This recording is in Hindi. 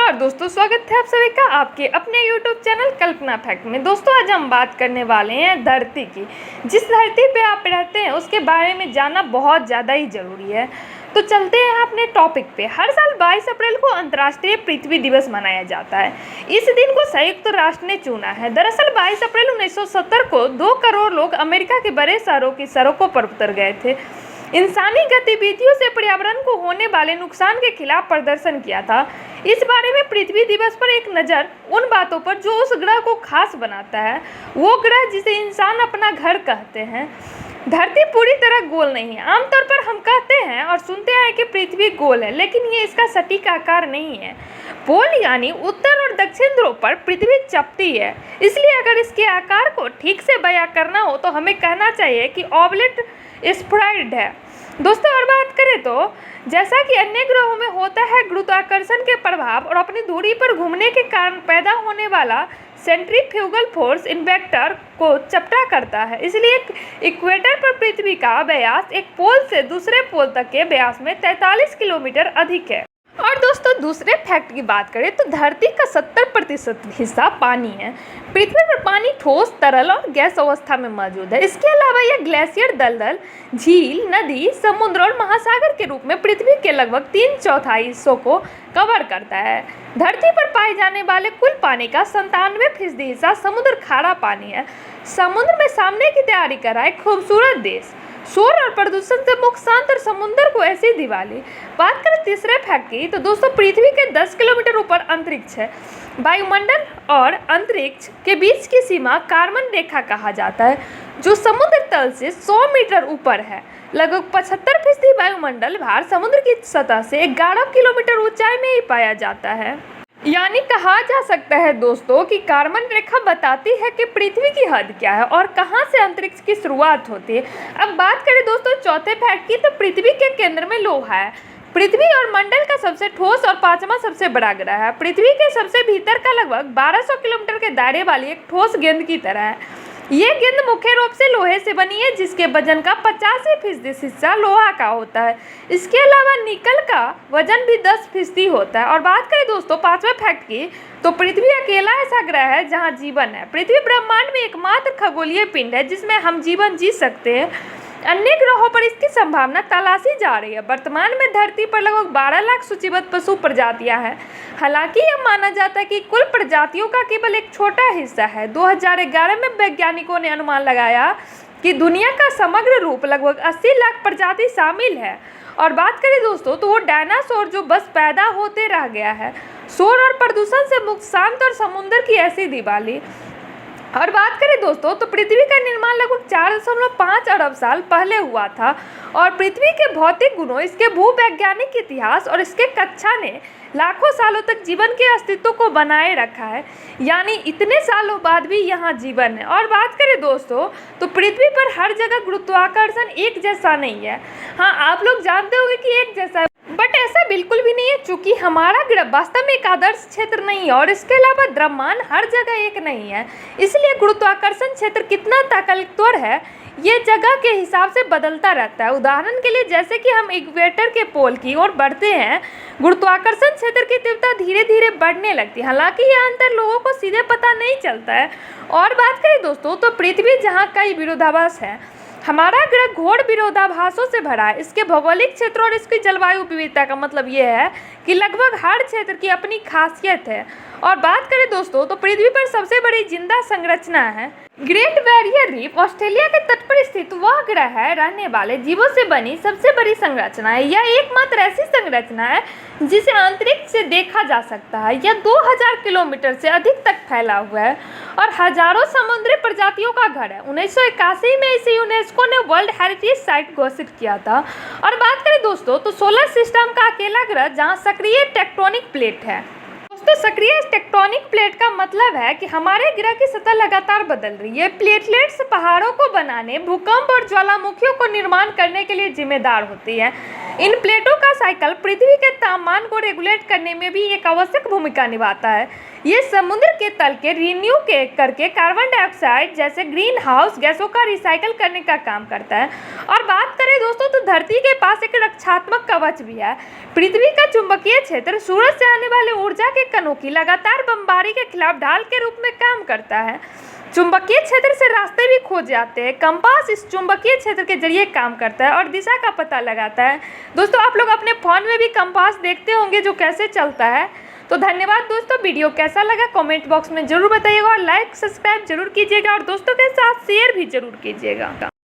नमस्कार दोस्तों, स्वागत है आप सभी का आपके अपने YouTube चैनल कल्पना फैक्ट में। दोस्तों आज हम बात करने वाले हैं धरती की। जिस धरती पे आप रहते हैं उसके बारे में जानना बहुत ज़्यादा ही ज़रूरी है। तो चलते हैं अपने टॉपिक पे। हर साल 22 अप्रैल को अंतर्राष्ट्रीय पृथ्वी दिवस मनाया जाता है। इस दिन को संयुक्त राष्ट्र ने चुना है। दरअसल 22 अप्रैल 1970 को 2 करोड़ लोग अमेरिका के बड़े शहरों की सड़कों पर उतर गए थे। इंसानी गतिविधियों से पर्यावरण को होने वाले नुकसान के खिलाफ प्रदर्शन किया था। इस बारे में पृथ्वी दिवस पर एक नज़र उन बातों पर जो उस ग्रह को खास बनाता है, वो ग्रह जिसे इंसान अपना घर कहते हैं। धरती पूरी तरह गोल नहीं है। आमतौर पर हम कहते हैं और सुनते हैं कि पृथ्वी गोल है, लेकिन ये इसका सटीक आकार नहीं है। पोल यानी उत्तर और दक्षिण ध्रुव पर पृथ्वी चपटी है, इसलिए अगर इसके आकार को ठीक से बयां करना हो तो हमें कहना चाहिए कि ऑवलेट स्फेरॉइड है। दोस्तों और बात करें तो जैसा कि अन्य ग्रहों में होता है, गुरुत्वाकर्षण के प्रभाव और अपनी दूरी पर घूमने के कारण पैदा होने वाला सेंट्रीफ्यूगल फोर्स इन्वेक्टर को चपटा करता है। इसलिए इक्वेटर पर पृथ्वी का व्यास एक पोल से दूसरे पोल तक के व्यास में 43 किलोमीटर अधिक है। और दोस्तों दूसरे फैक्ट की बात करें तो धरती का 70% हिस्सा पानी है। पृथ्वी पर पानी ठोस, तरल और गैस अवस्था में मौजूद है। इसके अलावा यह ग्लेशियर, दलदल, झील, नदी, समुद्र और महासागर के रूप में पृथ्वी के लगभग 3/4 हिस्सों को कवर करता है। धरती पर पाए जाने वाले कुल पानी का 97% हिस्सा समुद्र खारा पानी है। समुद्र में सामने की तैयारी कर रहा है खूबसूरत देश। शोर और प्रदूषण से मुक्त शांत और समुद्र को ऐसी दिवाली। बात करें तीसरे फैक्ट की तो दोस्तों पृथ्वी के 10 किलोमीटर ऊपर अंतरिक्ष है। वायुमंडल और अंतरिक्ष के बीच की सीमा कार्बन रेखा कहा जाता है, जो समुद्र तल से 100 मीटर ऊपर है। लगभग 75% वायुमंडल भार समुद्र की सतह से 11 किलोमीटर ऊंचाई में ही पाया जाता है। यानी कहा जा सकता है दोस्तों कि कार्बन रेखा बताती है कि पृथ्वी की हद क्या है और कहां से अंतरिक्ष की शुरुआत होती है। अब बात करें दोस्तों चौथे फैक्ट की तो पृथ्वी के केंद्र में लोहा है। पृथ्वी और मंडल का सबसे ठोस और 5वां सबसे बड़ा ग्रह है। पृथ्वी के सबसे भीतर का लगभग 1200 किलोमीटर के दायरे वाली एक ठोस गेंद की तरह है। ये गेंद मुख्य रूप से लोहे से बनी है, जिसके वजन का 85% हिस्सा लोहा का होता है। इसके अलावा निकल का वजन भी 10% होता है। और बात करें दोस्तों 5वें फैक्ट की तो पृथ्वी अकेला ऐसा ग्रह है जहां जीवन है। पृथ्वी ब्रह्मांड में एकमात्र खगोलीय पिंड है जिसमें हम जीवन जी सकते हैं। अन्य ग्रहों पर इसकी संभावना तलाशी जा रही है। वर्तमान में धरती पर लगभग 12 लाख सूचीबद्ध पशु प्रजातियां हैं। हालांकि यह माना जाता है कि कुल प्रजातियों का केवल एक छोटा हिस्सा है। 2011 में वैज्ञानिकों ने अनुमान लगाया कि दुनिया का समग्र रूप लगभग 80 लाख प्रजाति शामिल है। और बात करें दोस्तों तो वो डायनासोर जो बस पैदा होते रह गया है। शोर और प्रदूषण से मुक्त शांत और समुद्र की ऐसी दिवाली। और बात करें दोस्तों तो पृथ्वी का निर्माण लगभग 4.5 अरब साल पहले हुआ था। और पृथ्वी के भौतिक गुणों, इसके भूवैज्ञानिक इतिहास और इसके कक्षा ने लाखों सालों तक जीवन के अस्तित्व को बनाए रखा है। यानी इतने सालों बाद भी यहाँ जीवन है। और बात करें दोस्तों तो पृथ्वी पर हर जगह गुरुत्वाकर्षण एक जैसा नहीं है। हाँ, आप लोग जानते होंगे कि एक जैसा है, बट ऐसा बिल्कुल भी नहीं है, क्योंकि हमारा ग्रह वास्तव में एक आदर्श क्षेत्र नहीं है और इसके अलावा द्रव्यमान हर जगह एक नहीं है। इसलिए गुरुत्वाकर्षण क्षेत्र कितना ताकतवर है ये जगह के हिसाब से बदलता रहता है। उदाहरण के लिए जैसे कि हम इक्वेटर के पोल की ओर बढ़ते हैं, गुरुत्वाकर्षण क्षेत्र की तीव्रता धीरे धीरे बढ़ने लगती है। हालांकि यह अंतर लोगों को सीधे पता नहीं चलता है। और बात करें दोस्तों तो पृथ्वी जहाँ कई विरोधाभास है, हमारा ग्रह घोर विरोधाभासों से भरा है। इसके भौगोलिक क्षेत्र और इसकी जलवायु विविधता का मतलब ये है कि लगभग हर क्षेत्र की अपनी खासियत है। और बात करें दोस्तों तो पृथ्वी पर सबसे बड़ी जिंदा संरचना है ग्रेट बैरियर रीफ। ऑस्ट्रेलिया के तट पर स्थित वह ग्रह है रहने वाले जीवों से बनी सबसे बड़ी संरचना है। यह एकमात्र ऐसी संरचना है जिसे अंतरिक्ष से देखा जा सकता है। यह 2000 किलोमीटर से अधिक तक फैला हुआ है और हजारों समुद्री प्रजातियों का घर है। 1981 में इसे यूनेस्को ने वर्ल्ड हेरिटेज साइट घोषित किया था। और बात करें दोस्तों तो सोलर सिस्टम का अकेला ग्रह जहाँ सक्रिय टेक्टोनिक प्लेट है। दोस्तों सक्रिय टेक्टोनिक प्लेट का मतलब है कि हमारे ग्रह की सतह लगातार बदल रही है। प्लेटलेट्स पहाड़ों को बनाने, भूकंप और ज्वालामुखियों को निर्माण करने के लिए जिम्मेदार होती है। इन प्लेटों का साइकिल पृथ्वी के तापमान को रेगुलेट करने में भी एक आवश्यक भूमिका निभाता है। ये समुद्र के तल के रिन्यू के करके कार्बन डाइऑक्साइड जैसे ग्रीन हाउस गैसों का रिसाइकल करने का काम करता है। और बात करें दोस्तों तो धरती के पास एक रक्षात्मक कवच भी है। पृथ्वी का चुंबकीय क्षेत्र सूरज से आने वाली ऊर्जा के कणों की लगातार बमबारी के खिलाफ ढाल के रूप में काम करता है। चुंबकीय क्षेत्र से रास्ते भी खोज जाते हैं। कंपास इस चुंबकीय क्षेत्र के जरिए काम करता है और दिशा का पता लगाता है। दोस्तों आप लोग अपने फोन में भी कंपास देखते होंगे जो कैसे चलता है। तो धन्यवाद दोस्तों, वीडियो कैसा लगा कमेंट बॉक्स में जरूर बताइएगा और लाइक सब्सक्राइब जरूर कीजिएगा और दोस्तों के साथ शेयर भी जरूर कीजिएगा।